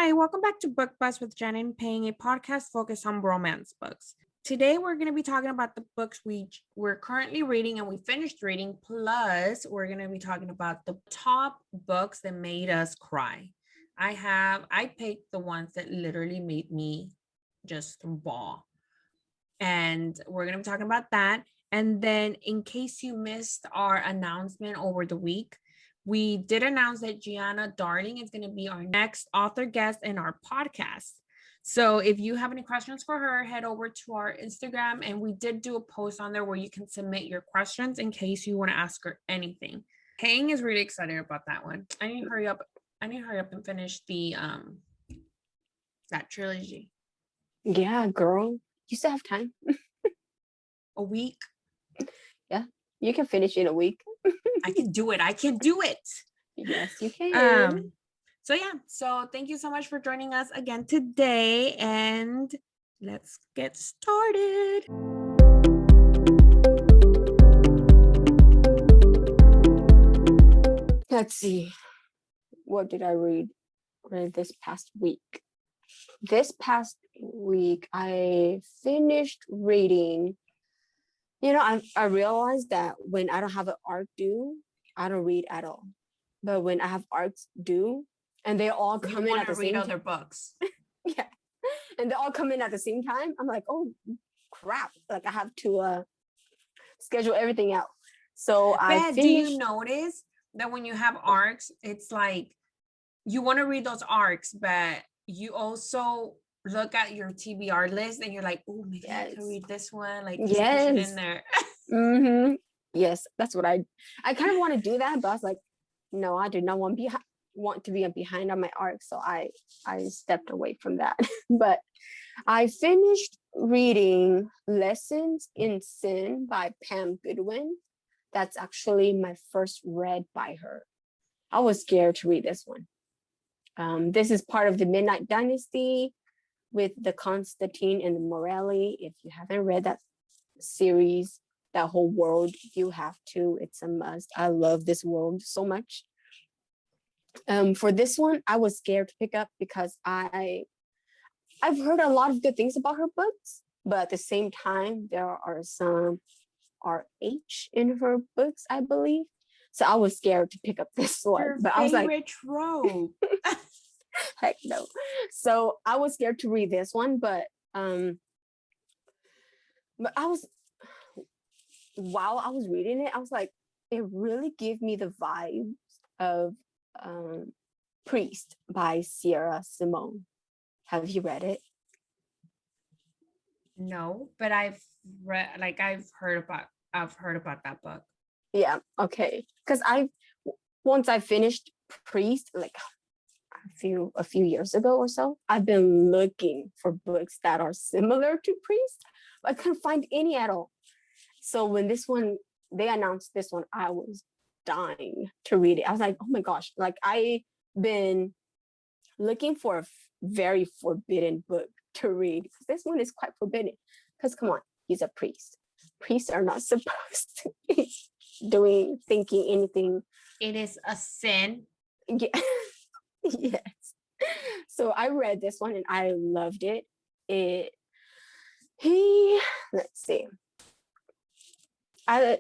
Hi, welcome back to Book Buzz with Jen and Paying, a podcast focused on romance books. Today, we're going to be talking about the books we're currently reading and we finished reading, plus we're going to be talking about the top books that made us cry. I picked the ones that literally made me just bawl. And we're going to be talking about that. And then in case you missed our announcement over the week, we did announce that Gianna Darling is going to be our next author guest in our podcast. So if you have any questions for her, head over to our Instagram. And we did do a post on there where you can submit your questions in case you want to ask her anything. Paying is really excited about that one. I need to hurry up and finish the that trilogy. Yeah, girl. You still have time. A week. Yeah, you can finish in a week. I can do it. Yes, you can. So thank you so much for joining us again today, and let's get started. Let's see. What did I read this past week? This past week, I finished reading. I realized that when I don't have an arc due, I don't read at all. But when I have arcs due, and they all come in at the same time. You want to read other books. Yeah. And they all come in at the same time. I'm like, oh, crap. Like, I have to schedule everything out. So do you notice that when you have arcs, it's like you want to read those arcs, but you also look at your TBR list and you're like, oh, maybe I can read this one. Like, just push it in there. Mm-hmm. Yes, that's what I kind of want to do that, but I was like, no, I do not want to be behind on my arc. So I stepped away from that. But I finished reading Lessons in Sin by Pam Goodwin. That's actually my first read by her. I was scared to read this one. This is part of the Midnight Dynasty with the Constantine and the Morelli. If you haven't read that series, that whole world, you have to. It's a must. I love this world so much. For this one, I was scared to pick up because I've heard a lot of good things about her books, but at the same time, there are some RH in her books, I believe. So I was scared to pick up this one. But I was like, trope. Heck no. So I was scared to read this one, but I was, while I was reading it, I was like, it really gave me the vibes of Priest by Sierra Simone. Have you read it? No, but I've heard about that book. Yeah, okay. Because once I finished Priest, like a few years ago or so, I've been looking for books that are similar to Priest, but I couldn't find any at all. So when they announced this one, I was dying to read it. I was like, oh my gosh, like I've been looking for a very forbidden book to read, because this one is quite forbidden. Because come on, he's a priest. Priests are not supposed to be thinking anything. It is a sin. Yeah. Yes. So I read this one and I loved it. Let's see. I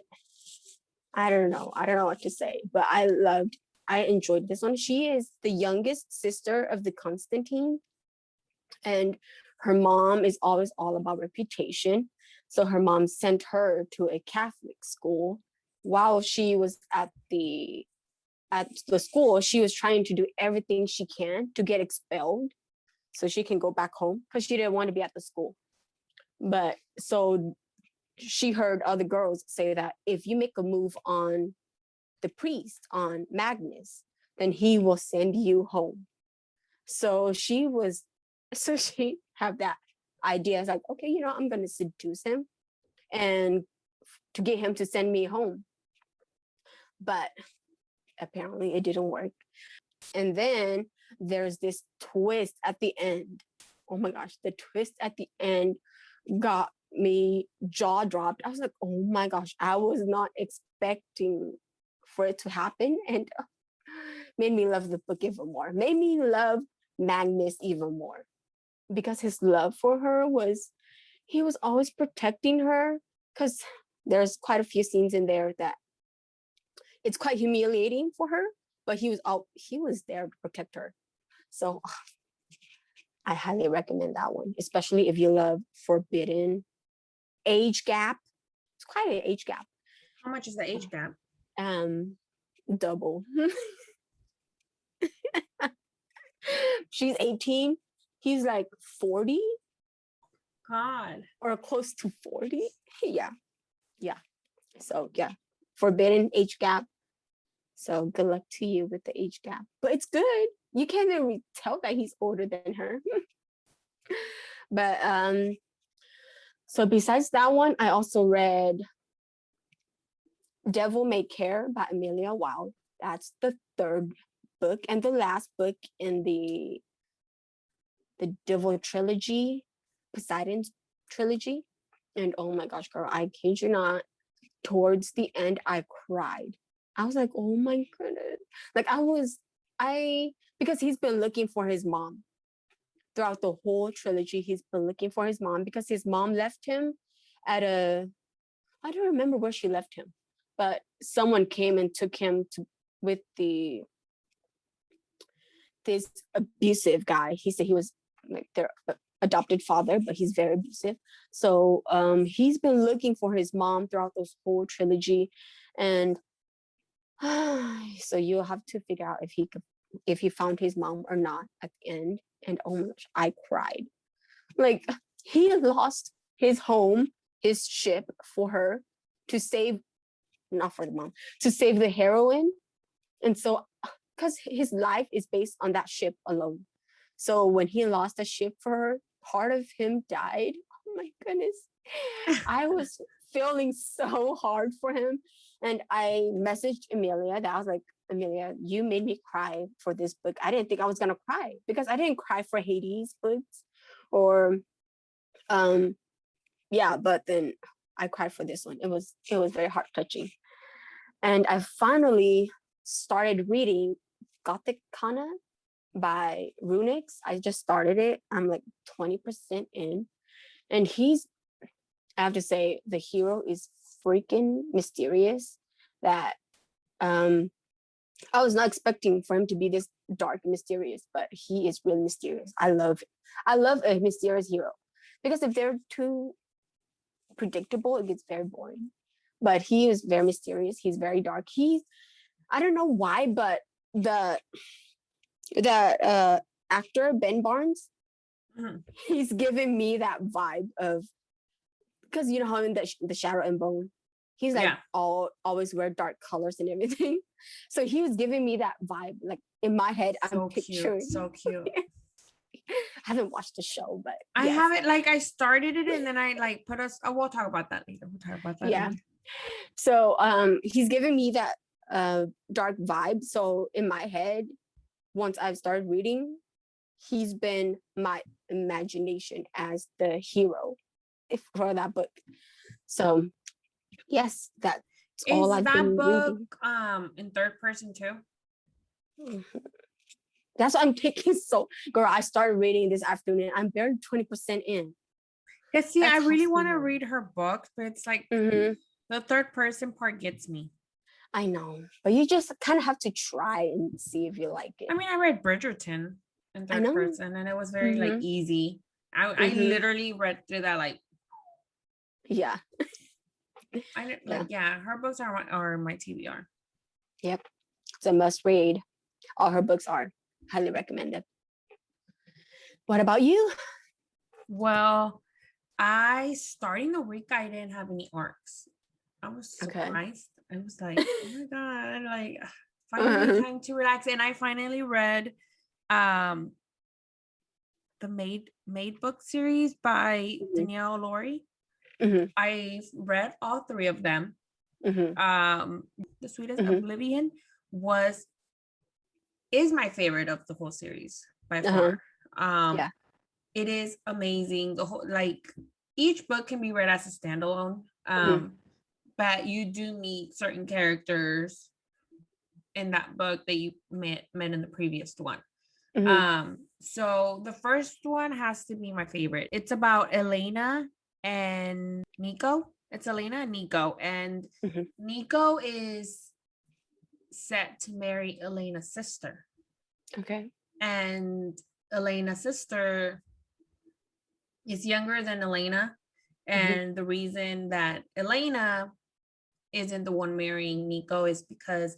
don't know what to say, but I enjoyed this one. She is the youngest sister of the Constantine, and her mom is always all about reputation. So her mom sent her to a Catholic school. While she was at the school, she was trying to do everything she can to get expelled so she can go back home, because she didn't want to be at the school. But so she heard other girls say that if you make a move on the priest, on Magnus, then he will send you home. So she had that idea. It's like, okay, I'm going to seduce him and to get him to send me home. But apparently it didn't work. And then there's this twist at the end. Oh my gosh, the twist at the end got me jaw dropped. I was like, oh my gosh, I was not expecting for it to happen, and made me love the book even more. Made me love Magnus even more, because his love for her was, he was always protecting her, because there's quite a few scenes in there that it's quite humiliating for her, but he was there to protect her. So I highly recommend that one, especially if you love forbidden age gap. It's quite an age gap. How much is the age gap? Double. She's 18. He's like 40. God. Or close to 40. Yeah. So yeah, forbidden age gap. So good luck to you with the age gap. But it's good. You can't even tell that he's older than her. But so besides that one, I also read Devil May Care by Amelia Wilde. That's the third book and the last book in the Devil trilogy, Poseidon's trilogy. And oh my gosh, girl, I kid you not, towards the end, I cried. I was like, oh my goodness. Like because he's been looking for his mom throughout the whole trilogy. He's been looking for his mom because his mom left him I don't remember where she left him, but someone came and took him with this abusive guy. He said he was like their adopted father, but he's very abusive. So he's been looking for his mom throughout this whole trilogy, and so you'll have to figure out if he found his mom or not at the end. And oh my gosh, I cried. Like, he lost his home, his ship for her to save, not for the mom, to save the heroine. And so, because his life is based on that ship alone. So when he lost the ship for her, part of him died. Oh my goodness. I was feeling so hard for him. And I messaged Amelia that I was like, Amelia, you made me cry for this book. I didn't think I was going to cry because I didn't cry for Hades books or, yeah, but then I cried for this one. It was very heart touching. And I finally started reading Gothic Kana by Runix. I just started it. I'm like 20% in. And I have to say, the hero is freaking mysterious. That I was not expecting for him to be this dark and mysterious, but he is really mysterious. I love a mysterious hero, because if they're too predictable, it gets very boring. But he is very mysterious. He's very dark. I don't know why, but the actor Ben Barnes, he's giving me that vibe of, because you know how in the Shadow and Bone, he's like always wear dark colors and everything. So he was giving me that vibe. Like in my head, I'm picturing. So cute. I haven't watched the show, but I haven't, like, I started it and then I like put us. Oh, we'll talk about that later. Later. So he's giving me that dark vibe. So in my head, once I've started reading, he's been my imagination as the hero for that book. So yes, that's all I've been reading. Is that book in third person too? Mm-hmm. That's what I'm taking. So girl, I started reading this afternoon. I'm barely 20% in. Yeah, see, I really want to read her books, but it's like the third person part gets me. I know, but you just kind of have to try and see if you like it. I mean, I read Bridgerton in third person, and it was very like easy. I literally read through that like. Yeah. Her books are my TBR. Yep, it's a must read. All her books are highly recommended. What about you? Well, starting the week, I didn't have any arcs. I was surprised. I was like, oh my god, like finally time to relax. And I finally read the Maid book series by Danielle Laurie. I read all three of them. The Sweetest Oblivion is my favorite of the whole series by far. It is amazing. The whole, like, each book can be read as a standalone, but you do meet certain characters in that book that you met in the previous one. So the first one has to be my favorite. It's about Elena and Nico. It's Elena and Nico, and Nico is set to marry Elena's sister. Okay. And Elena's sister is younger than Elena. And the reason that Elena isn't the one marrying Nico is because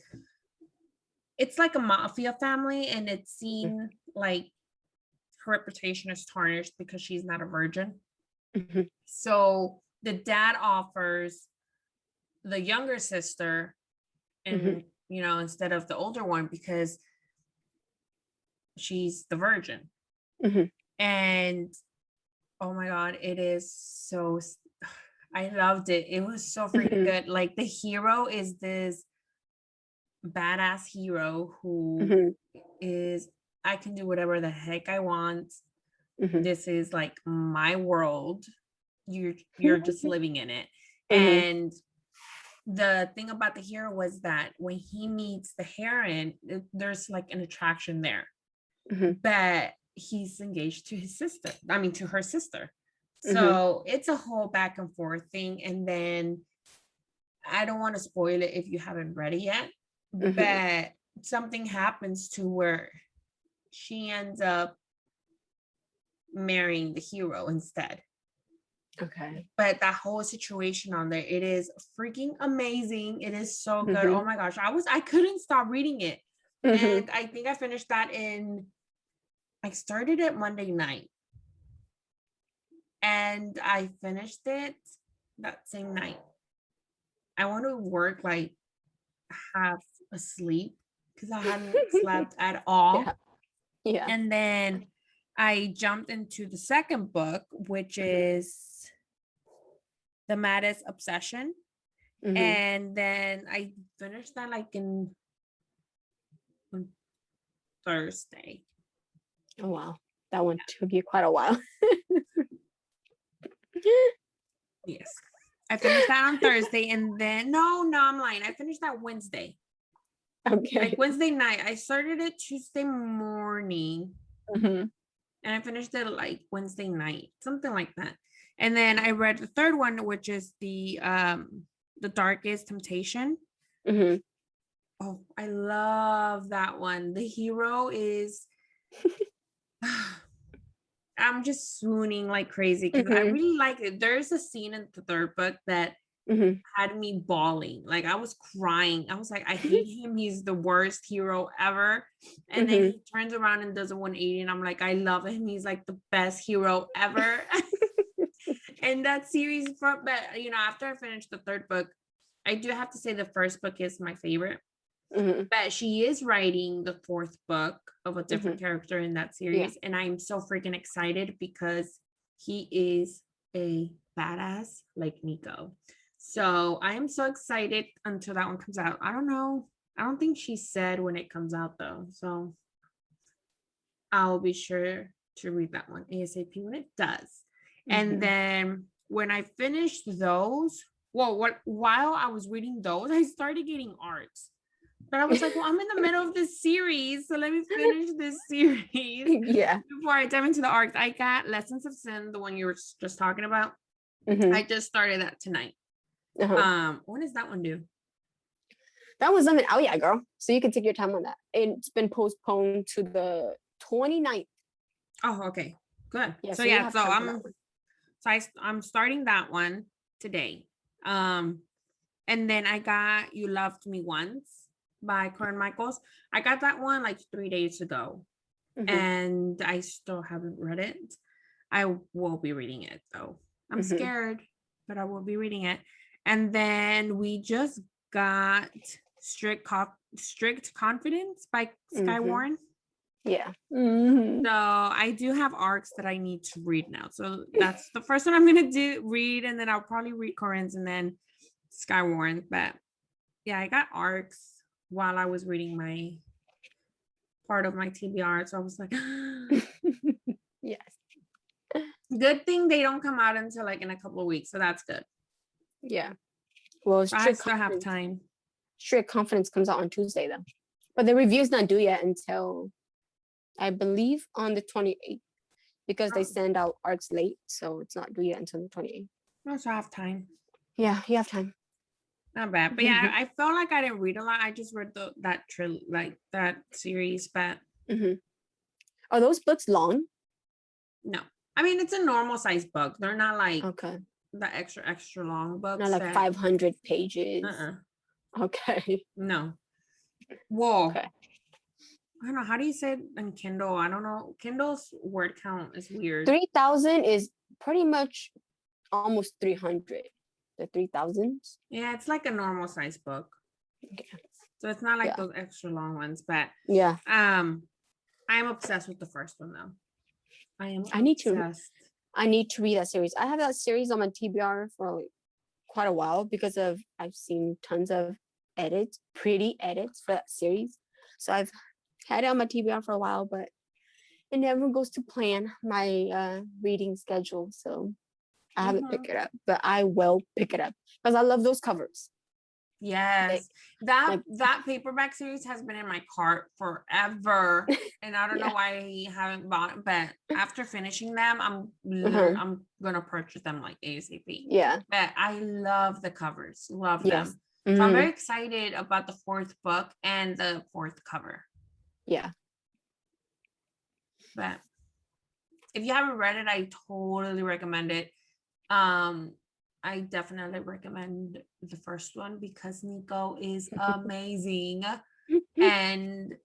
it's like a mafia family, and it's seen like her reputation is tarnished because she's not a virgin. So the dad offers the younger sister, and you know, instead of the older one, because she's the virgin. And oh my god, it is so, I loved it. It was so freaking good. Like, the hero is this badass hero who is, I can do whatever the heck I want. This is like my world. You're just living in it. And the thing about the hero was that when he meets the heron, there's like an attraction there. But he's engaged to his sister. I mean, to her sister. So it's a whole back and forth thing. And then I don't want to spoil it if you haven't read it yet, but something happens to where she ends up marrying the hero instead. Okay. But that whole situation on there, it is freaking amazing. It is so good. Oh my gosh. I couldn't stop reading it. And I think I finished that I started it Monday night. And I finished it that same night. I want to work like half asleep because I hadn't slept at all. Yeah. And then I jumped into the second book, which is The Maddest Obsession. And then I finished that like on Thursday. Oh wow. That one took you quite a while. Yes. I finished that on Thursday, and then no, I'm lying. I finished that Wednesday. Okay. Like Wednesday night. I started it Tuesday morning. And I finished it like Wednesday night, something like that. And then I read the third one, which is the Darkest Temptation. Oh, I love that one. The hero is I'm just swooning like crazy because I really like it. There's a scene in the third book that had me bawling. Like, I was crying. I was like, I hate him. He's the worst hero ever. And then he turns around and does a 180, and I'm like, I love him. He's like the best hero ever. And that series, but you know, after I finished the third book, I do have to say the first book is my favorite. But she is writing the fourth book of a different character in that series. And I'm so freaking excited because he is a badass like Nico. So I am so excited until that one comes out. I don't know. I don't think she said when it comes out though. So I'll be sure to read that one ASAP when it does. And then when I finished those, while I was reading those, I started getting arcs. But I was like, well, I'm in the middle of this series, so let me finish this series. Before I dive into the arcs, I got Lessons of Sin, the one you were just talking about. I just started that tonight. When does that one due? That one's not out yet, girl. So you can take your time on that. It's been postponed to the 29th. Oh, okay. Good. Yeah, so I'm starting that one today. And then I got You Loved Me Once by Corinne Michaels. I got that one like 3 days ago. And I still haven't read it. I will be reading it though. I'm scared, but I will be reading it. And then we just got Strict Confidence by Skye Warren. Yeah. So I do have arcs that I need to read now. So that's the first one I'm gonna read, and then I'll probably read Corinne's and then Skye Warren. But yeah, I got arcs while I was reading my part of my TBR. So I was like, yes. Good thing they don't come out until like in a couple of weeks. So that's good. Yeah. Well, I still have time. Strict Confidence comes out on Tuesday though. But the review's not due yet until I believe on the 28th, because they Oh. send out arcs late, so it's not due yet until the 28th. Also have time. Yeah, you have time. Not bad. But yeah, I felt like I didn't read a lot. I just read that series, but Are those books long? no. I mean, it's a normal size book. They're not like Okay. the extra long books. Not like 500 pages. Okay. No. Whoa. Okay. I don't know. How do you say it in Kindle? I don't know. Kindle's word count is weird. 3,000 is pretty much almost 300. The 3,000s. Yeah, it's like a normal size book. Okay. So it's not like those extra long ones, but yeah. I'm obsessed with the first one though. I need to read that series. I have that series on my TBR for like quite a while because I've seen tons of pretty edits for that series. So I've had it on my TBR for a while, but it never goes to plan my reading schedule. So I haven't picked it up, but I will pick it up because I love those covers. Yes, that paperback series has been in my cart forever, and I don't know why I haven't bought it. But after finishing them, I'm gonna purchase them like ASAP. Yeah, but I love the covers, love them. So I'm very excited about the 4th book and the 4th cover. Yeah, but if you haven't read it, I totally recommend it. I definitely recommend the first one because Nico is amazing. And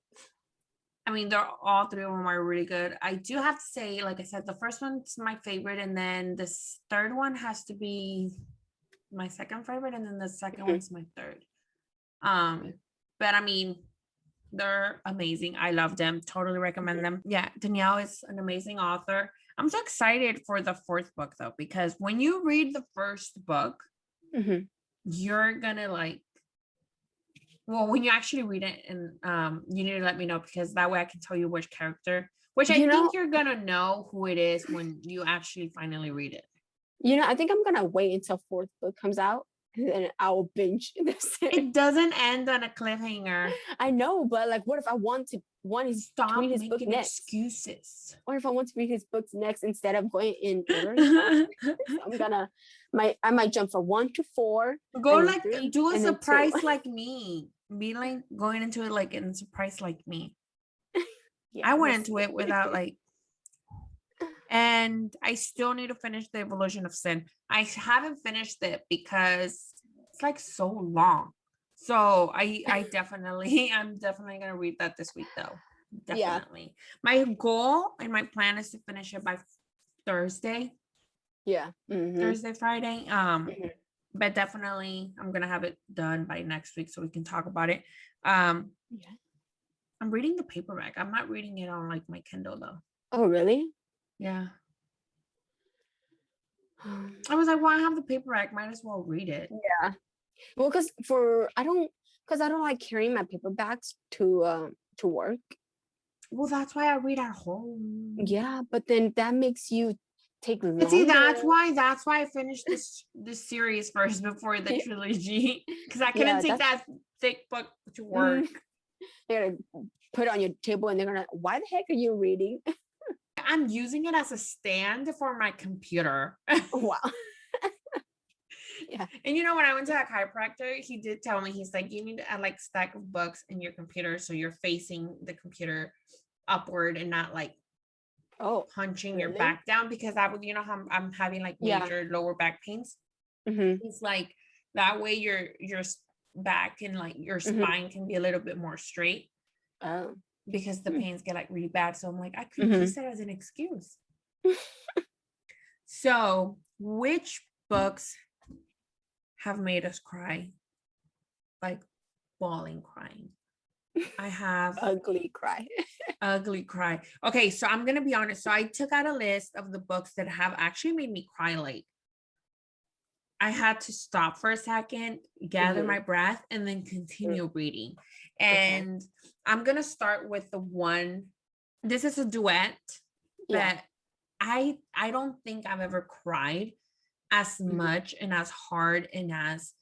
I mean, all 3 of them are really good. I do have to say, like I said, the first one's my favorite, and then the 3rd one has to be my 2nd favorite, and then the 2nd one's my 3rd. But I mean, they're amazing. I love them. Totally recommend them. Yeah, Danielle is an amazing author. I'm so excited for the 4th book though, because when you read the 1st book, you're gonna when you actually read it, and you need to let me know, because that way I can tell you which character, which I think you're gonna know who it is when you actually finally read it. I think I'm gonna wait until 4th book comes out, and then I will binge this. It doesn't end on a cliffhanger. I know, but like, what if I want to read his book next? Excuses. Or if I want to read his books next instead of going in order? I might jump from 1 to 4. Go like do a surprise like me. Be like going into it like in a surprise like me. I went into it without like. And I still need to finish the Evolution of Sin. I haven't finished it because it's like so long. So I'm definitely gonna read that this week though. Definitely. My goal and my plan is to finish it by Thursday. Yeah. Thursday, Friday. But definitely I'm gonna have it done by next week so we can talk about it. I'm reading the paperback. I'm not reading it on like my Kindle though. Oh really? Yeah. I was like, well, I have the paperback, might as well read it. Yeah. Well, because I don't like carrying my paperbacks to work. Well, that's why I read at home. Yeah, but then that makes you take longer. See, that's why I finished this series first before the trilogy, because I couldn't take that thick book to work. They're gonna put it on your table and they're gonna, why the heck are you reading? I'm using it as a stand for my computer. Wow. Yeah. And when I went to that chiropractor, he did tell me, he's like, you need to add like stack of books in your computer so you're facing the computer upward and not like punching your back down, because that would, how I'm having like major lower back pains. He's like, that way your back and like your spine can be a little bit more straight. Because the pains get like really bad. So I'm like, I could use that as an excuse. So which books have made us cry? Like bawling crying. I have ugly cry. Okay, so I'm gonna be honest. So I took out a list of the books that have actually made me cry. Like I had to stop for a second, gather my breath, and then continue reading. And I'm gonna start with the one. This is a duet that I don't think I've ever cried as much and as hard and as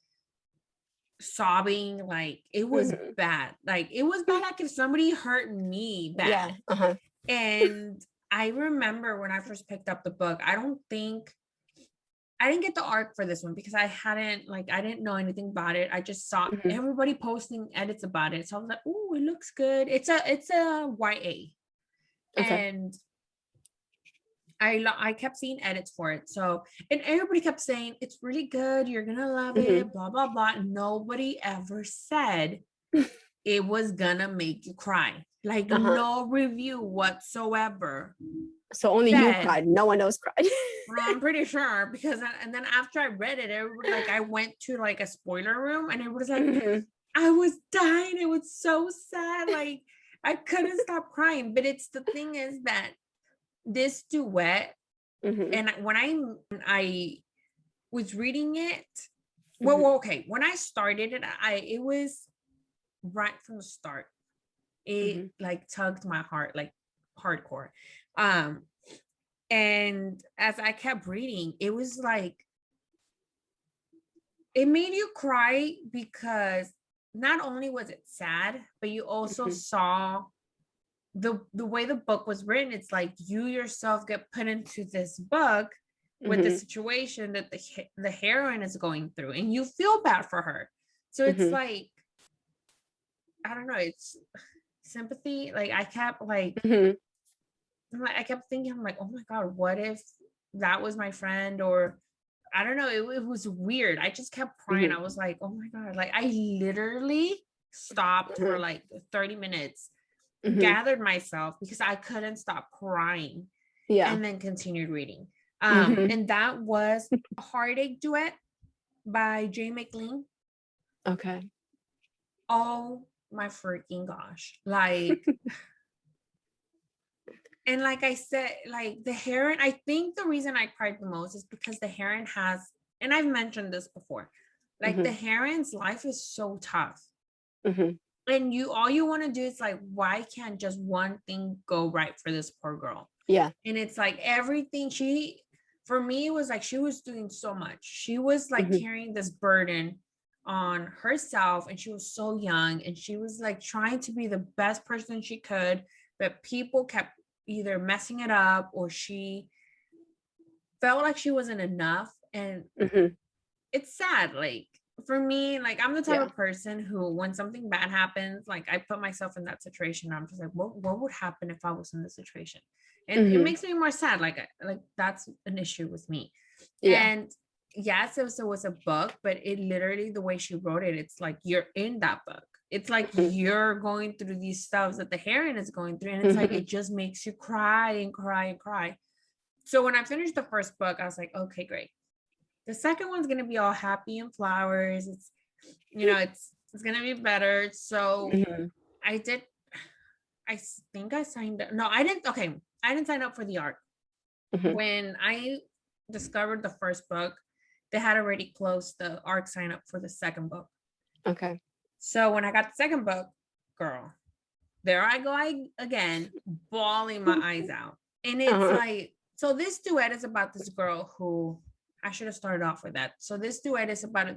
sobbing. Like it was bad. Like it was bad. Like if somebody hurt me bad. And I remember when I first picked up the book, I didn't get the arc for this one because I didn't know anything about it. I just saw Mhm. everybody posting edits about it. So I was like, oh, it looks good. It's a YA. Okay. And I kept seeing edits for it. So, and everybody kept saying it's really good. You're gonna love Mhm. it. Blah blah blah. Nobody ever said it was gonna make you cry. Like Uh-huh. no review whatsoever So only you said. cried. No one else cried. I'm pretty sure because and then after I read it, like I went to like a spoiler room and it was like Mhm. I was dying. It was so sad. Like I couldn't stop crying. But it's the thing is that this duet, Mhm. and when I was reading it, Mhm. okay, when I started it, it was right from the start. It Mhm. like tugged my heart like hardcore. Um, and as I kept reading, it was like it made you cry because not only was it sad, but you also Mhm. saw the way the book was written. It's like you yourself get put into this book with the Mhm. situation that the heroine is going through, and you feel bad for her. So it's Mhm. like I don't know, it's sympathy. Like Mhm. I kept thinking, I'm like, oh my god, what if that was my friend? Or I don't know, it was weird. I just kept crying. Mhm. I was like, oh my god, like I literally stopped for Mhm. like 30 minutes, Mhm. gathered myself because I couldn't stop crying, Yeah. and then continued reading. Mhm. And that was Heartache Duet by Jamie Glean. Okay. Oh my freaking gosh. Like, and like I said, like the heron, I think the reason I cried the most is because the heron has, and I've mentioned this before, like the Mhm. heron's life is so tough. Mhm. And all you want to do is like, why can't just one thing go right for this poor girl? Yeah. And it's like everything for me, it was like she was doing so much. She was like Mhm. carrying this burden on herself, and she was so young, and she was like trying to be the best person she could, but people kept either messing it up, or she felt like she wasn't enough. And Mhm. it's sad. Like for me, like I'm the type Yeah. of person who, when something bad happens, like I put myself in that situation. I'm just like, what would happen if I was in this situation? And it Mhm. makes me more sad. Like that's an issue with me. Yeah. And yes, it was a book, but it literally, the way she wrote it, it's like you're in that book. It's like Mhm. you're going through these stuff that the heroine is going through, and it's like Mhm. it just makes you cry and cry and cry. So when I finished the first book, I was like, okay, great. The second one's gonna be all happy and flowers. It's it's gonna be better. So Mhm. I did. I think I signed up. No, I didn't. Okay, I didn't sign up for the art. Mhm. When I discovered the first book, they had already closed the art sign up for the second book. Okay. So when I got the second book, girl, there I go again, bawling my eyes out. And it's Uh-huh. like, so this duet is about this girl who, I should have started off with that. So this duet is about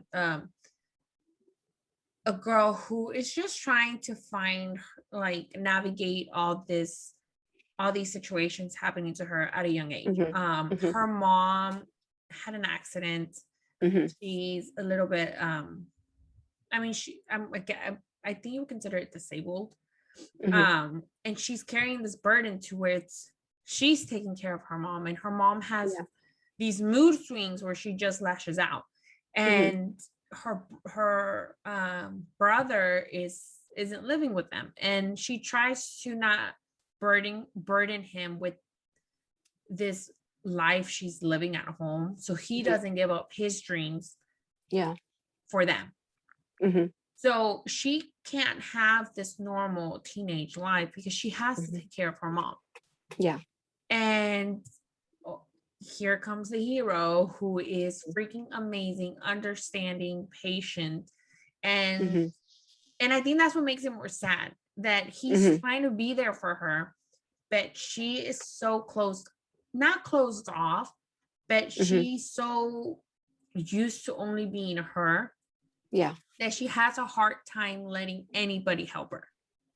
a girl who is just trying to find, like, navigate all these situations happening to her at a young age. Mhm. Mhm. Her mom had an accident. Mhm. She's a little bit I mean, I think you would consider it disabled. Mhm. And she's carrying this burden to where she's taking care of her mom, and her mom has Yeah. these mood swings where she just lashes out. Mhm. And her brother isn't living with them, and she tries to not burden him with this life she's living at home, so he Mhm. doesn't give up his dreams Yeah. for them. Mhm. So she can't have this normal teenage life because she has to Mhm. take care of her mom. Yeah. And oh, here comes the hero, who is freaking amazing, understanding, patient, and Mhm. I think that's what makes it more sad, that he's Mhm. trying to be there for her, but she is so closed, not closed off, but Mhm. she's so used to only being her Yeah. that she has a hard time letting anybody help her.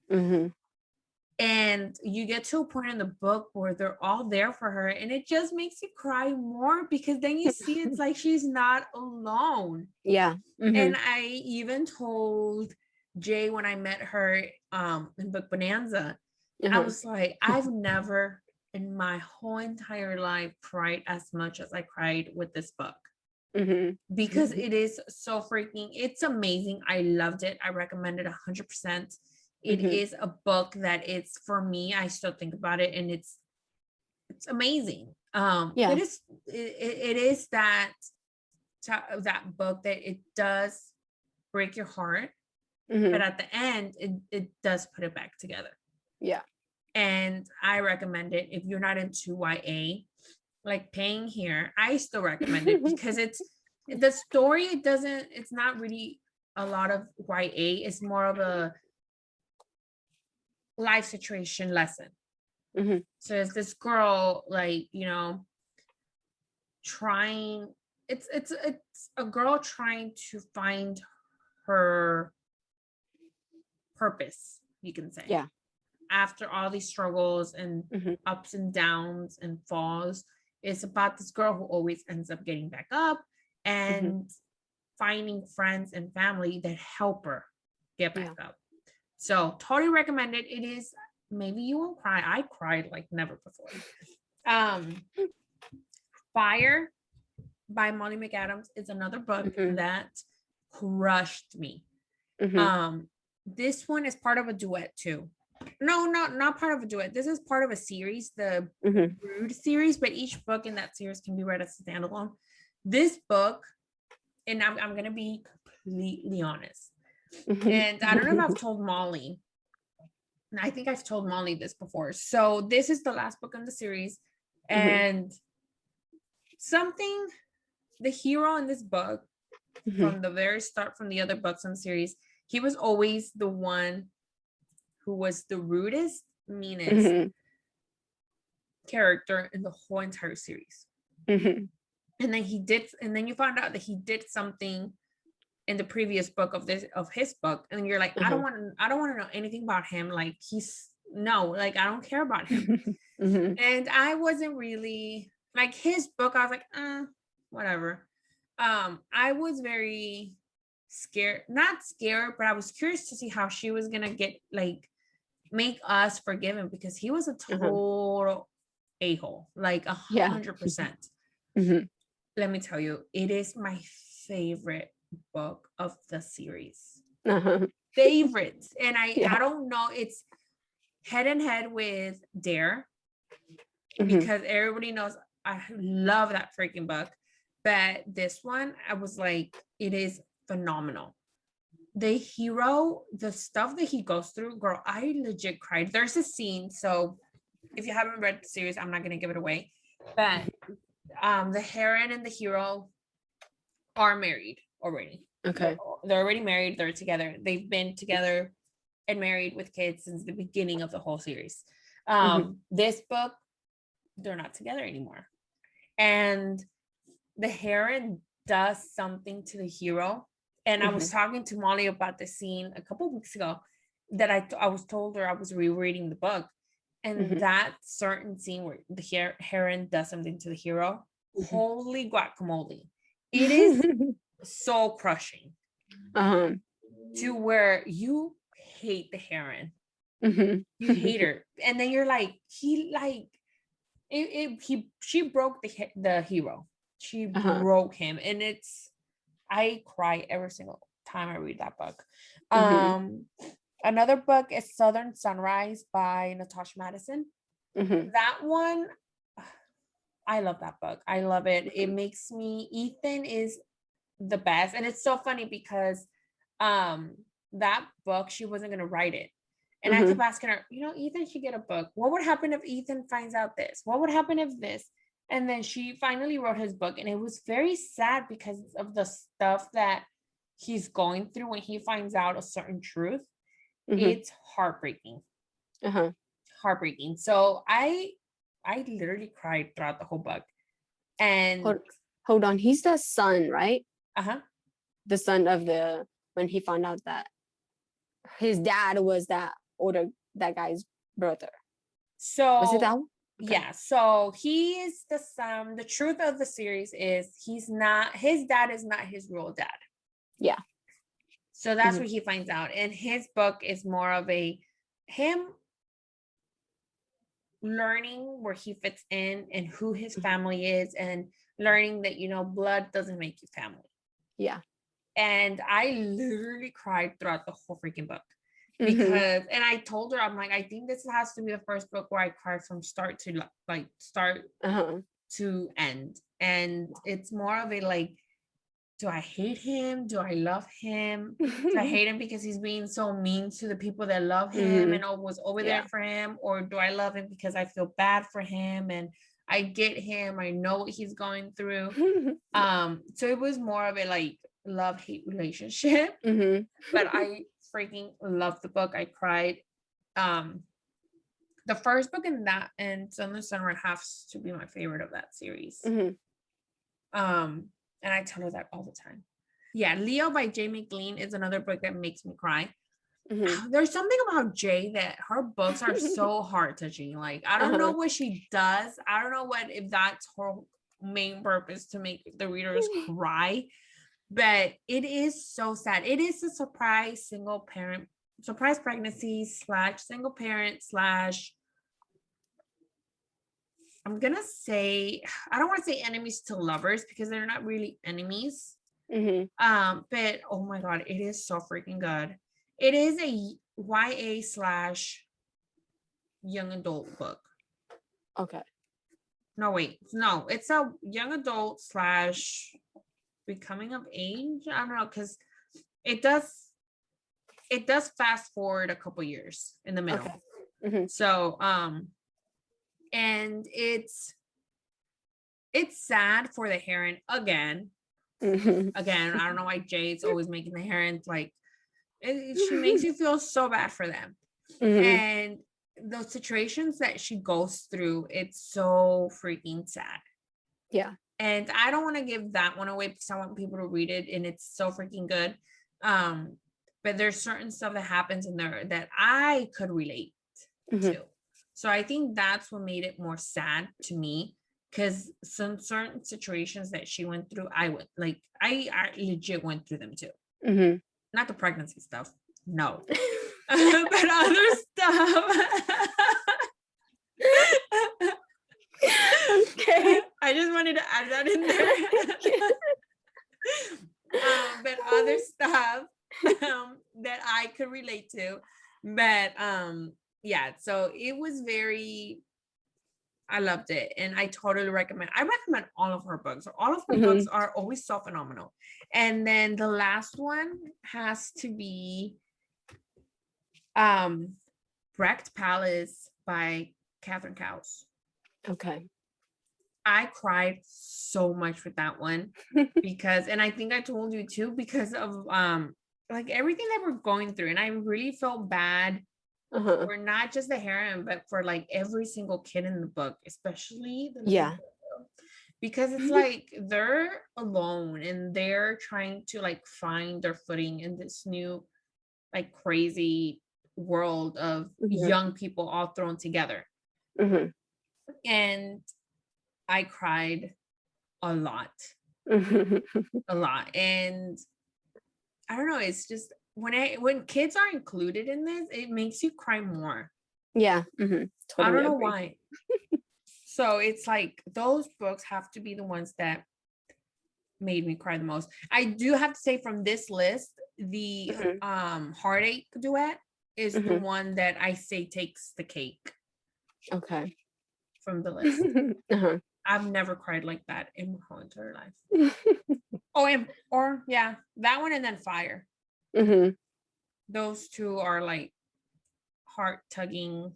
Mhm. And you get to a point in the book where they're all there for her, and it just makes you cry more because then you see it's like she's not alone. Yeah. And I even told Jay when I met her in Book Bonanza, I was like, I've never in my whole entire life cried as much as I cried with this book. Because it is so freaking, it's amazing. I loved it. I recommend it 100%. It is a book that it's, for me, I still think about it, and it's amazing. Yeah. It is that book that it does break your heart, but at the end it does put it back together. Yeah. And I recommend it if you're not into YA, like Paying here. I still recommend it because it's the story, it's not really a lot of YA. It's more of a life situation lesson. So it's this girl, like, you know, trying, it's a girl trying to find her purpose, you can say. Yeah. After all these struggles and ups and downs and falls, it's about this girl who always ends up getting back up and finding friends and family that help her get back up. So totally recommend it. It is, maybe you won't cry. I cried like never before. Fire by Molly McAdams is another book that crushed me. This one is part of a duet too. No, not part of a duet. This is part of a series, the Brood series, but each book in that series can be read as a standalone. This book, and I'm gonna be completely honest, and I don't know if I've told Molly. I think I've told Molly this before. So this is the last book in the series, and something, the hero in this book, from the very start, from the other books in the series, he was always the one who was the rudest, meanest character in the whole entire series. And then you found out that he did something in the previous book of his book, and you're like, I don't want to know anything about him. Like, I don't care about him. And I wasn't really like his book. I was like, whatever. I was very scared, not scared, but I was curious to see how she was gonna make us forgive him, because he was a total a-hole, like 100%. Let me tell you, it is my favorite book of the series. Favorites. And I don't know, it's head and head with Dare, because everybody knows I love that freaking book. But this one, I was like, it is phenomenal. The hero, the stuff that he goes through, girl, I legit cried. There's a scene, so if you haven't read the series, I'm not going to give it away, but the heroine and the hero are married already. They're already married. They're together. They've been together and married with kids since the beginning of the whole series. This book, they're not together anymore. And the heroine does something to the hero. And I was talking to Molly about the scene a couple of weeks ago that I was told her I was rereading the book. And that certain scene where the heroine does something to the hero, holy guacamole. It is so crushing to where you hate the heroine. You hate her. And then you're like, she broke the hero. She broke him. And I cry every single time I read that book. Another book is Southern Sunrise by Natasha Madison. That one, I love that book. I love it. It makes me, Ethan is the best. And it's so funny because that book, she wasn't going to write it. And I kept asking her, Ethan should get a book. What would happen if Ethan finds out this? What would happen if this? And then she finally wrote his book. And it was very sad because of the stuff that he's going through when he finds out a certain truth. It's heartbreaking. Heartbreaking. So I literally cried throughout the whole book. And hold on, he's the son, right? The son of when he found out that his dad was that guy's brother. So Was it that one? Okay. yeah, so he is the truth of the series is his dad is not his real dad. Yeah. So that's what he finds out. And his book is more of him learning where he fits in and who his family is, and learning that, blood doesn't make you family. Yeah. And I literally cried throughout the whole freaking book because, and I told her, I'm like, I think this has to be the first book where I cried from start to to end. And it's more of do I hate him? Do I love him? Do I hate him because he's being so mean to the people that love him and was over there for him? Or do I love him because I feel bad for him and I get him, I know what he's going through? So it was more of a love-hate relationship. But I freaking loved the book. I cried. The first book in that and Son of Sunrise has to be my favorite of that series. And I tell her that all the time. Yeah, Leo by Jamie Glean is another book that makes me cry. There's something about Jay that her books are so heart-touching. I don't know what she does. I don't know if that's her main purpose, to make the readers cry. But it is so sad. It is a surprise pregnancy / single parent / I'm gonna say, I don't want to say enemies to lovers because they're not really enemies. But oh my god, it is so freaking good. It is a YA / young adult book. Okay. No, it's a young adult / becoming of age. I don't know, because it does fast forward a couple years in the middle. Okay. So and it's sad for the heron again. I don't know why Jade's always making the herons she makes you feel so bad for them. And those situations that she goes through, it's so freaking sad. Yeah. And I don't want to give that one away because I want people to read it, and it's so freaking good. But there's certain stuff that happens in there that I could relate to. So I think that's what made it more sad to me, because some certain situations that she went through, I legit went through them too. Not the pregnancy stuff, no. But other stuff. Okay. I just wanted to add that in there. But other stuff that I could relate to. But yeah, so it was I loved it, and I totally recommend all of her books. All of her books are always so phenomenal. And then the last one has to be Wrecked Palace by Catherine Cowles. Okay. I cried so much with that one because, and I think I told you too, because of everything that we're going through, and I really felt bad for not just the heroine, but for every single kid in the book, especially the because it's they're alone and they're trying to find their footing in this new crazy world of young people all thrown together. And I cried a lot. A lot. And I don't know, it's just when kids are included in this, it makes you cry more. Yeah. Totally I don't know why. So it's those books have to be the ones that made me cry the most. I do have to say, from this list, the Heartache Duet is the one that I say takes the cake. Okay. From the list. I've never cried like that in my whole entire life. That one, and then Fire. Those two are heart-tugging,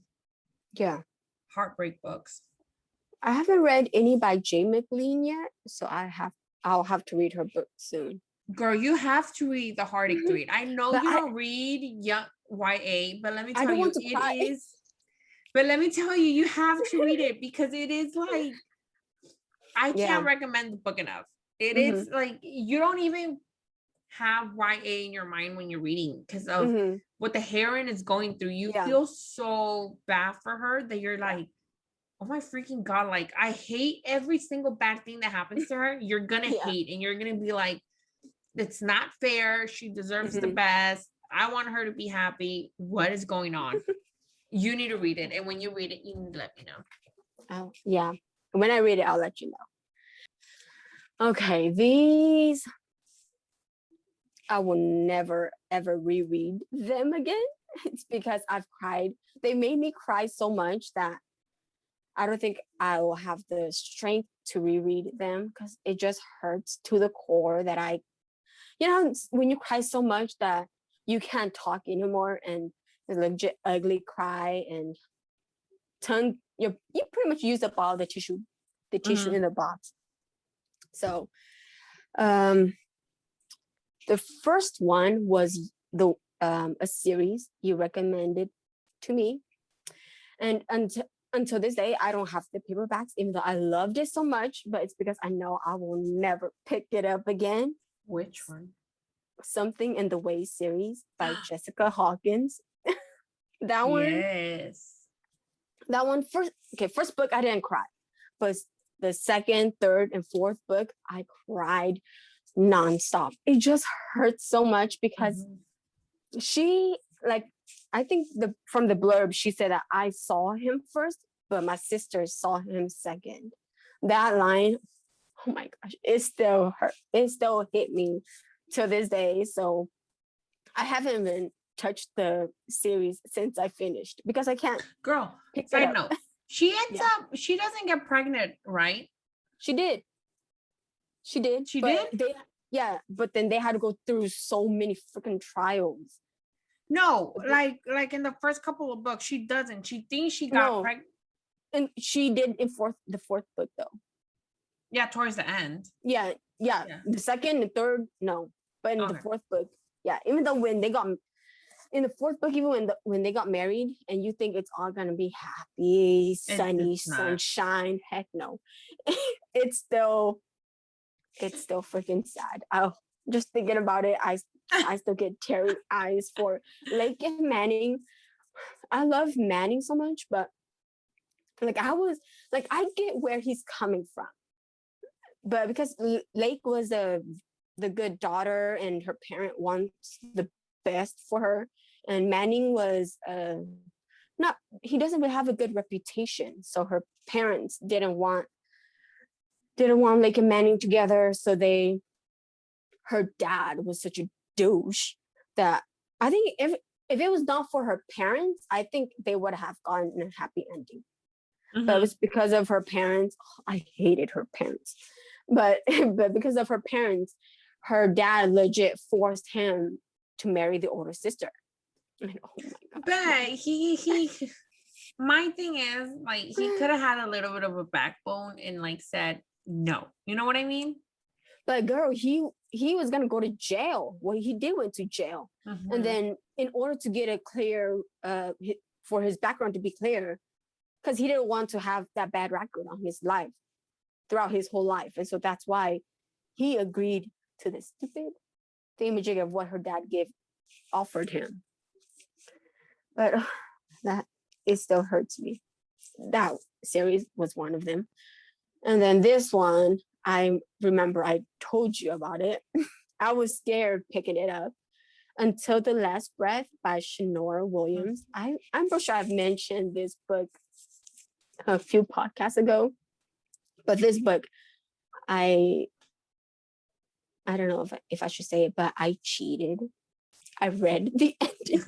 heartbreak books. I haven't read any by Jamie Glean yet, so I'll have to read her book soon. Girl, you have to read the Heartache Duet. I know you don't read YA, but let me tell you, it is. But let me tell you, you have to read it because it is I can't recommend the book enough. It is you don't even have YA in your mind when you're reading because of what the heroine is going through, you Yeah. feel so bad for her that you're like, oh my freaking God, like I hate every single bad thing that happens to her. You're gonna Yeah. hate and you're gonna be like, it's not fair. She deserves the Mhm. best. I want her to be happy. What is going on? You need to read it. And when you read it, you need to let me know. Oh, yeah. When I read it, I'll let you know. Okay, these I will never ever reread them again. It's because I've cried. They made me cry so much that I don't think I will have the strength to reread them because it just hurts to the core that when you cry so much that you can't talk anymore and the legit ugly cry and you pretty much use up all the tissue in the box. So the first one was a series you recommended to me, and until this day I don't have the paperbacks, even though I loved it so much, but it's because I know I will never pick it up again. Which one? Something in the Way series by Jessica Hawkins. That one. Yes. That one first book I didn't cry, but the second, third, and fourth book I cried nonstop. It just hurts so much because she, like, I think from the blurb she said that I saw him first, but my sister saw him second. That line, oh my gosh, it still hurt. It still hit me to this day. So I haven't even touched the series since I finished because I can't. Girl, pick it side up. note. She ends Yeah. up, she doesn't get pregnant, right? She did. She did. She but did? but then they had to go through so many freaking trials. No, like in the first couple of books, she doesn't. She thinks she got No. pregnant. And she did in the fourth book though. Yeah, towards the end. Yeah. The second and third, no. But in the fourth book, yeah. Even though when they got in the fourth book, even when they got married, and you think it's all gonna be happy, sunny, sunshine, heck no. It's still freaking sad. Oh, just thinking about it, I still get teary eyes for Lake and Manning. I love Manning so much, but like I get where he's coming from, but because Lake was the good daughter and her parent wants the best for her, and Manning was not, he doesn't really have a good reputation, so her parents didn't want Lake and Manning together, so her dad was such a douche that I think if it was not for her parents, I think they would have gotten a happy ending. But it was because of her parents. I hated her parents, but because of her parents, her dad legit forced him to marry the older sister. And, oh my God. But he my thing is, like, he could have had a little bit of a backbone and like said no. You know what I mean? But girl, he was gonna go to jail. Well, he did went to jail, and then in order to get a clear, for his background to be clear, because he didn't want to have that bad record on his life throughout his whole life, and so that's why he agreed to this stupid thingamajig of what her dad offered him. But that it still hurts me. That series was one of them, and then this one. I remember I told you about it. I was scared picking it up. Until the Last Breath by Shanor Williams. I'm pretty sure I've mentioned this book a few podcasts ago, but this book, I don't know if I should say it, but I cheated. I read the ending.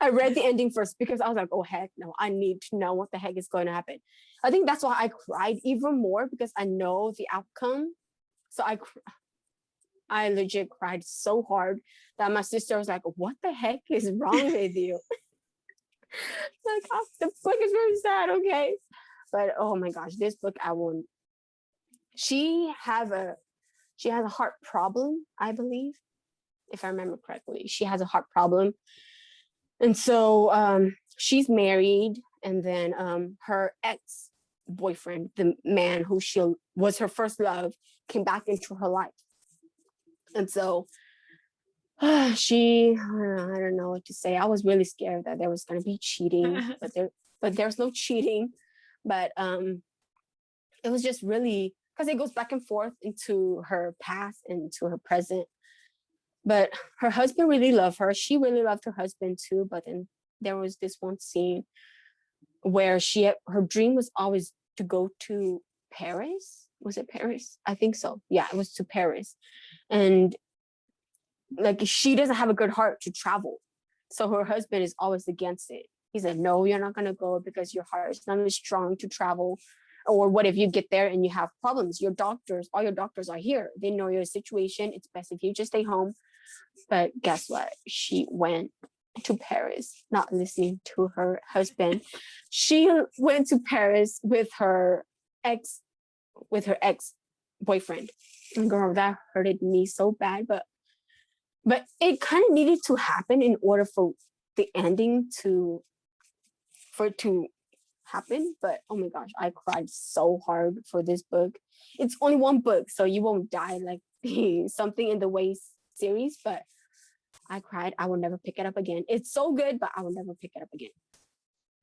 I read the ending first because I was like, oh heck no, I need to know what the heck is going to happen. I think that's why I cried even more, because I know the outcome. So I legit cried so hard that my sister was like, what the heck is wrong with you? Like, oh, the book is very sad, okay? But oh my gosh, this book I won't. She has a heart problem, I believe, if I remember correctly. She has a heart problem. And so she's married, and then her ex-boyfriend, the man who was her first love, came back into her life. And so I don't know what to say. I was really scared that there was going to be cheating, but there's no cheating. But it was just really, because it goes back and forth into her past and into her present. But her husband really loved her. She really loved her husband too. But then there was this one scene where her dream was always to go to Paris. Was it Paris? I think so. Yeah, it was to Paris. And like, she doesn't have a good heart to travel. So her husband is always against it. He said, no, you're not going to go because your heart is not as strong to travel. Or what if you get there and you have problems? All your doctors are here. They know your situation. It's best if you just stay home. But guess what? She went to Paris, not listening to her husband. She went to Paris with her ex boyfriend. And girl, that hurted me so bad. But it kind of needed to happen in order for the ending to happen. But oh my gosh, I cried so hard for this book. It's only one book, so you won't die like something in the Way series, but I cried. I will never pick it up again. It's so good, but I will never pick it up again.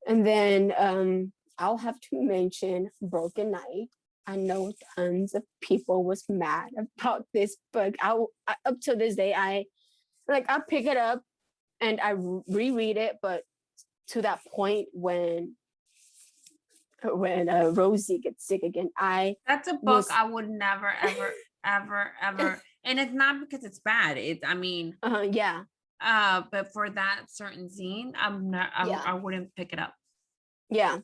And then I'll have to mention Broken Night. I know tons of people was mad about this book. Up to this day, I pick it up and I reread it, but to that point when Rosie gets sick again, that's a book I would never ever, and it's not because it's bad. Yeah. But for that certain scene, I wouldn't pick it up. Yeah,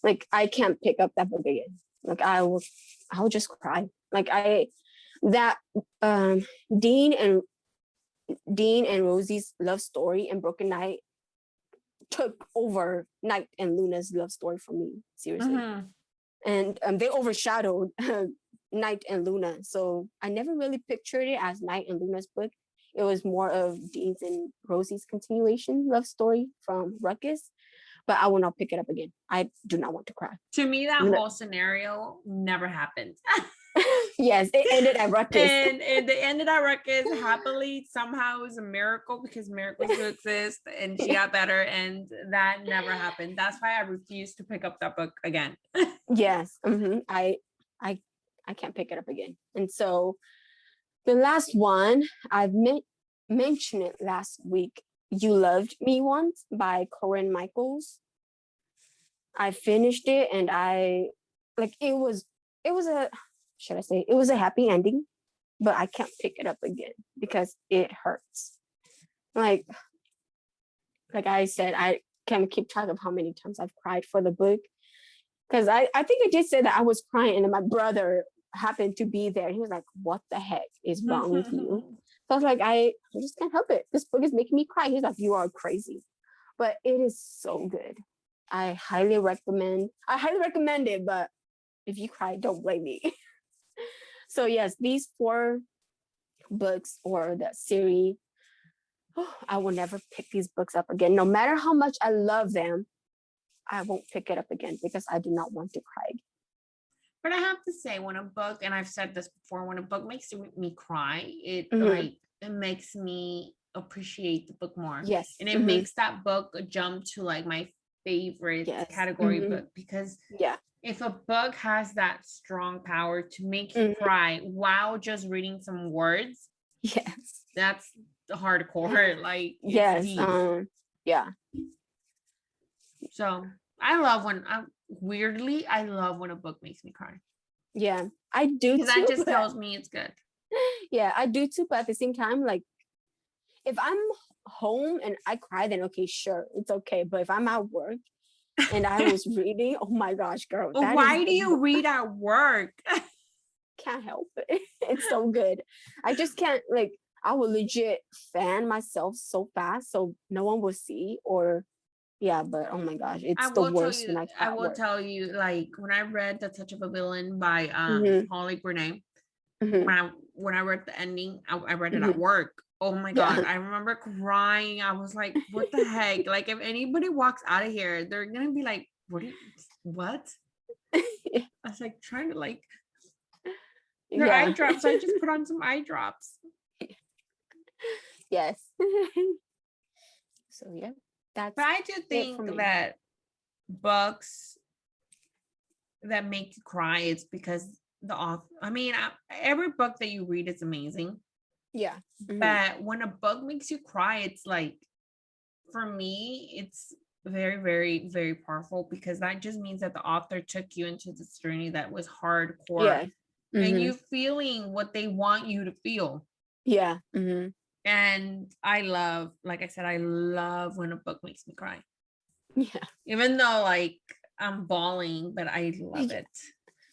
like I can't pick up that book again. Like I'll just cry. Like Dean and Rosie's love story and Broken Night took over Night and Luna's love story for me, seriously. And they overshadowed Night and Luna, so I never really pictured it as Night and Luna's book. It was more of Dean's and Rosie's continuation love story from Ruckus, but I will not pick it up again. I do not want to cry. To me, that whole scenario never happened. Yes, it ended at Ruckus. And they ended at Ruckus happily. Somehow it was a miracle because miracles do exist, and she got better, and that never happened. That's why I refuse to pick up that book again. Yes. I can't pick it up again. And so the last one, I've mentioned it last week, You Loved Me Once by Corinne Michaels. I finished it and it was a happy ending, but I can't pick it up again because it hurts. Like I said, I can't keep track of how many times I've cried for the book. Because I think I did say that I was crying and then my brother happened to be there. He was like, what the heck is wrong with you? So I was like, I just can't help it. This book is making me cry. He's like, you are crazy. But it is so good. I highly recommend it, but if you cry, don't blame me. So yes, these 4 books or the series, I will never pick these books up again. No matter how much I love them, I won't pick it up again because I do not want to cry. But I have to say, when a book, and I've said this before, when a book makes me cry, it makes me appreciate the book more. Yes. And it makes that book jump to like my favorite category book, because if a book has that strong power to make you cry while just reading some words, that's hardcore. Like, it's deep. So I love when a book makes me cry. Yeah, I do too. Because that just tells me it's good. Yeah, I do too. But at the same time, like, if I'm home and I cry, then okay, sure, it's okay. But if I'm at work and I was reading, oh my gosh, girl. Why do you read at work? Can't help it. It's so good. I just can't, like, I will legit fan myself so fast so no one will see, or but oh my gosh, it's the worst. I will tell you, like, when I read The Touch of a Villain by Holly Burnett, when I read the ending, I read it at work. Oh my God, I remember crying. I was like, what the heck? Like, if anybody walks out of here, they're gonna be like, what? I was like trying to like your eye drops. I just put on some eye drops. Yes. So yeah, that's But I do it for think me. that books that make you cry, it's because the author, I mean, every book that you read is amazing. Yeah. But when a book makes you cry, it's like, for me, it's very, very, very powerful, because that just means that the author took you into this journey that was hardcore, Yeah. and you feeling what they want you to feel. Yeah. And I love, like I said, I love when a book makes me cry. Yeah. Even though like I'm bawling, but I love it.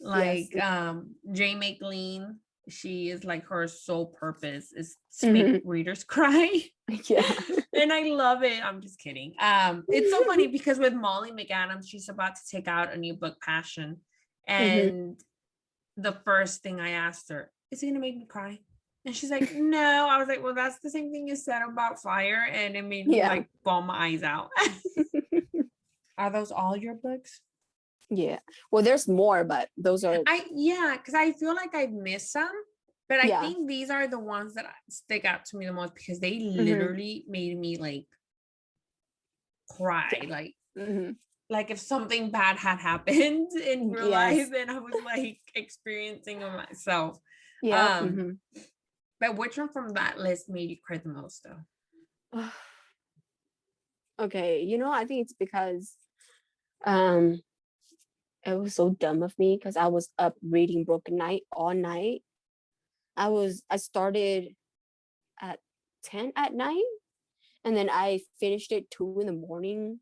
Like Jamie Glean, she is like, her sole purpose is to make readers cry. Yeah. And I love it. I'm just kidding. It's so funny because with Molly McAdams, she's about to take out a new book, Passion. And the first thing I asked her, is it gonna make me cry? And she's like, no. I was like, well, that's the same thing you said about Fire. And it made me like bawl my eyes out. Are those all your books? Yeah. Well, there's more, but those are because I feel like I've missed some, but I think these are the ones that stick out to me the most, because they literally made me like cry. Like if something bad had happened in real life, and I was like experiencing it myself. Yeah. But which one from that list made you cry the most though? Okay, I think it's because it was so dumb of me, because I was up reading Broken Night all night. I started at 10 at night, and then I finished it 2 in the morning,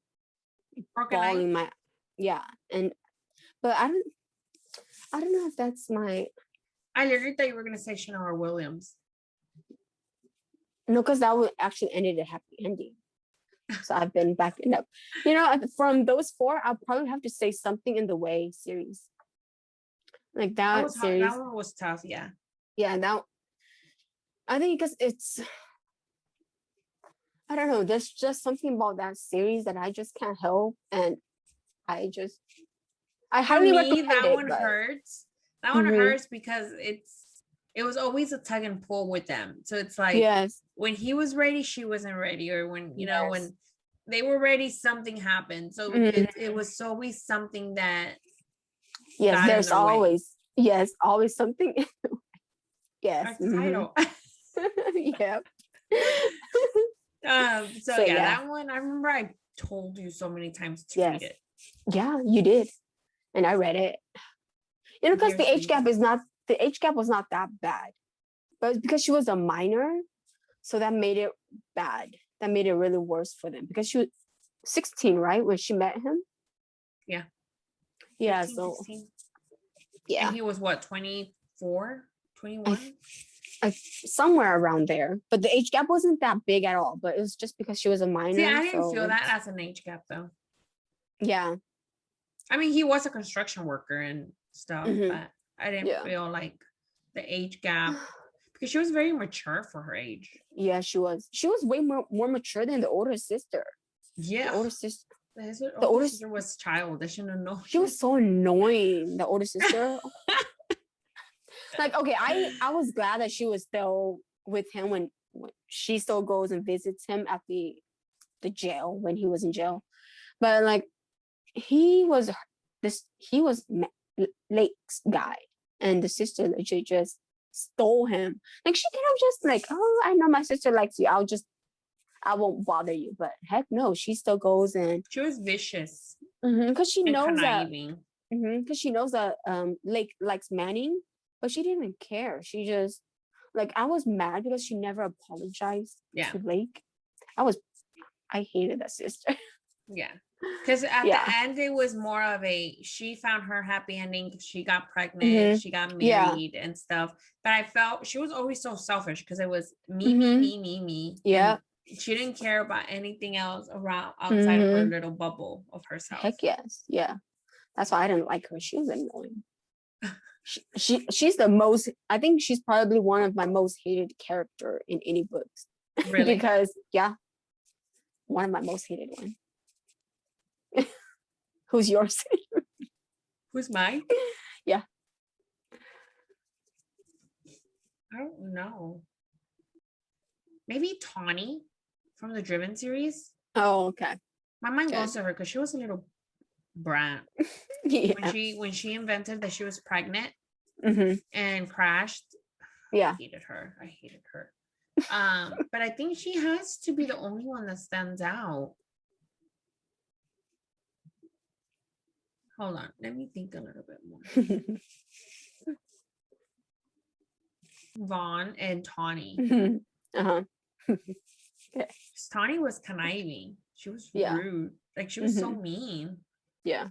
bawling my but I don't know if that's my. I literally thought you were gonna say Shanor Williams. No, because that would actually ended a happy ending. So I've been backing up. From those 4, I'll probably have to say Something in the Way series. Like that series. That one was tough, yeah. Yeah, I think because I don't know, there's just something about that series that I just can't help, and I highly recommend that it. One hurts. That one hurts because it was always a tug and pull with them. So it's like, when he was ready, she wasn't ready, or when when they were ready, something happened. So it was always something that there's always always something in the way. Yes. Title. Yep. So that one, I remember I told you so many times to read it. Yeah, you did. And I read it. Because the age gap was not that bad. But it's because she was a minor, so that made it bad. That made it really worse for them, because she was 16, right, when she met him? Yeah. Yeah, 15, so 16. Yeah. And he was what, 24, 21? Somewhere around there. But the age gap wasn't that big at all. But it was just because she was a minor. See, I didn't feel that as an age gap though. Yeah. I mean, he was a construction worker and stuff, but I didn't feel like the age gap, because she was very mature for her age. Yeah, she was. She was way more mature than the older sister. Yeah. The older sister. The older sister was childish and annoying. She was so annoying, the older sister. Like, okay, I was glad that she was still with him when she still goes and visits him at the jail, when he was in jail. But like, he was Lake's guy, and the sister legit just stole him. Like, she could have just like, oh, I know my sister likes you, I won't bother you. But heck no, she still goes, and she was vicious. Because she knows conniving. Because she knows that Lake likes Manning, but she didn't care. She just, like, I was mad because she never apologized to Lake. I hated that sister. Yeah. Because at the end, it was more of she found her happy ending because she got pregnant, she got married and stuff. But I felt she was always so selfish, because it was me. Yeah. She didn't care about anything else outside of her little bubble of herself. Heck yes. Yeah. That's why I didn't like her. She was annoying. She's the most, I think she's probably one of my most hated character in any books. Really? Because one of my most hated ones. Who's yours? Who's mine? Yeah. I don't know. maybe Tawny from the Driven series. Oh, okay. My mind goes to her because she was a little brat. Yeah. When she invented that she was pregnant Mm-hmm. and crashed. Yeah. I hated her. But I think she has to be the only one that stands out. Hold on, let me think a little bit more. Vaughn and Tawny. Uh-huh. Tawny was conniving. She was Yeah. rude. Like she was so mean. Yeah.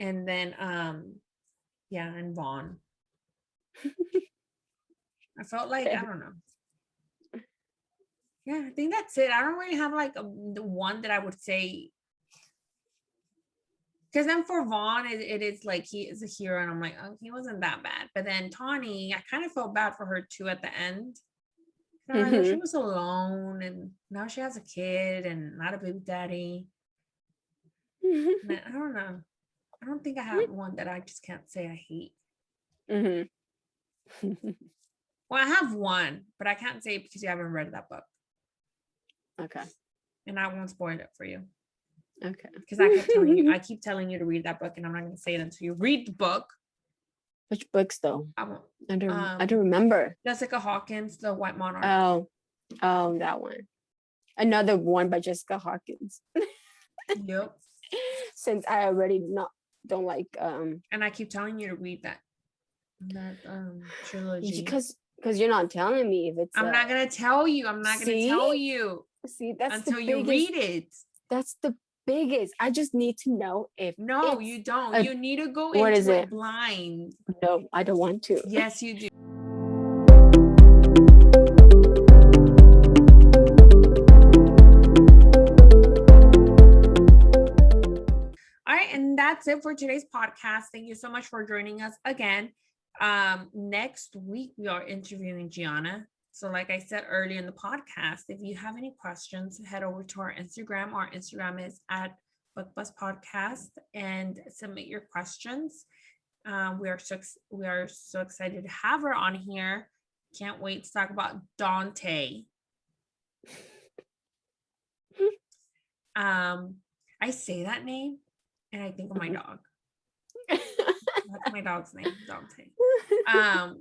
And then yeah, and Vaughn. I felt like, I don't know. Yeah, I think that's it. I don't really have like the one that I would say. Because then for Vaughn, it is like he is a hero, and I'm like, oh, he wasn't that bad. But then Tawny, I kind of felt bad for her too at the end. She was alone, and now she has a kid and not a baby daddy. And I don't know. I don't think I have one that I just can't say I hate. Well, I have one, but I can't say it because you haven't read that book. Okay. And I won't spoil it for you. Okay. Because I keep telling you to read that book, and I'm not going to say it until you read the book. Which books though? I won't. I don't remember. Jessica Hawkins, The White Monarch. Oh, that one. Another one by Jessica Hawkins. Yep. Since I already don't like and I keep telling you to read that trilogy. Because you're not telling me if it's I'm not gonna tell you. See, that's until you read it. That's the biggest. I just need to know if no, you don't. You need to go into it blind. No, I don't want to. Yes, you do. All right, and that's it for today's podcast. Thank you so much for joining us again. Next week we are interviewing Gianna. So like I said earlier in the podcast, if you have any questions, head over to our Instagram. Our Instagram is at BookBus Podcast, and submit your questions. We are so excited to have her on here. Can't wait to talk about Dante. I say that name and I think of my dog. That's my dog's name, Dante.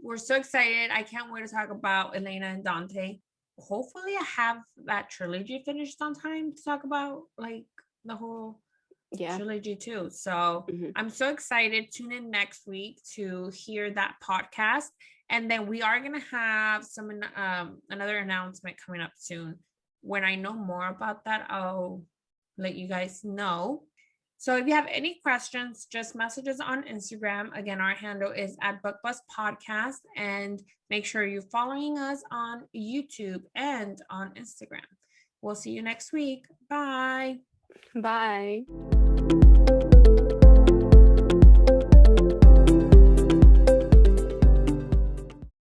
We're so excited. I can't wait to talk about Elena and Dante. Hopefully I have that trilogy finished on time to talk about like the whole trilogy too. So I'm so excited. Tune in next week to hear that podcast. And then we are going to have another announcement coming up soon. When I know more about that, I'll let you guys know. So if you have any questions, just message us on Instagram. Again, our handle is at BookBus Podcast, and make sure you're following us on YouTube and on Instagram. We'll see you next week. Bye. Bye.